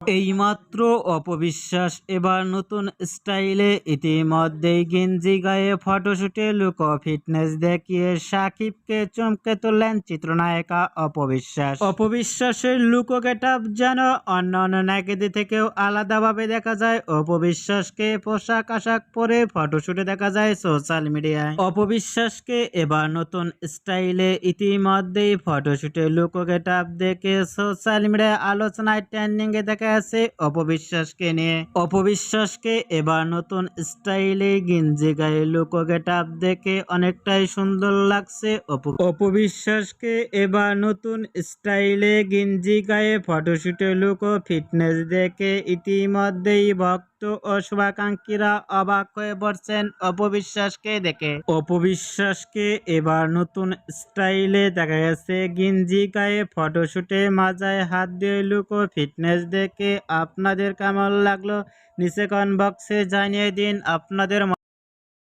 এইমাত্র অপবিশ্বাস এবার নতুন স্টাইলে ইতিমধ্যেই গেঞ্জি গায়ে ফটোশুটে লুক ফিটনেস দেখিয়ে সাকিবকে চমকে তুললেন চিত্রনায়িকা অপবিশ্বাস। অপবিশ্বাসের লুক গেটআপ যেন অন্যান্য নায়িকাদের থেকেও আলাদাভাবে দেখা যায়। অপবিশ্বাসকে পোশাক আশাক পরে ফটোশুটে দেখা যায় সোশ্যাল মিডিয়ায়। অপবিশ্বাসকে এবার নতুন স্টাইলে ইতিমধ্যেই ফটোশুটে লুক গেটআপ দেখে সোশ্যাল মিডিয়ায় আলোচনায় ট্রেন্ডিং এ দেখা আছে অপবিশ্বাসকে নিয়ে। অপবিশ্বাসকে এবার নতুন স্টাইলে গেঞ্জি গায়ে লুক গেটআপ দেখে অনেকটাই সুন্দর লাগছে। অপবিশ্বাসকে এবার নতুন স্টাইলে গেঞ্জি গায়ে ফটোশুটে লুক ও ফিটনেস দেখে ইতিমধ্যেই ভক্ত ও শুভাকাঙ্ক্ষীরা অবাক হয়ে পড়ছেন অপবিশ্বাসকে দেখে। অপবিশ্বাসকে এবার নতুন স্টাইলে দেখা গেছে গেঞ্জি গায়ে ফটোশুটে মাজায় হাত দিয়ে লুক ও ফিটনেস দেখে আপনাদের কেমন লাগলো নিচে কমেন্ট বক্সে জানিয়ে দিন আপনাদের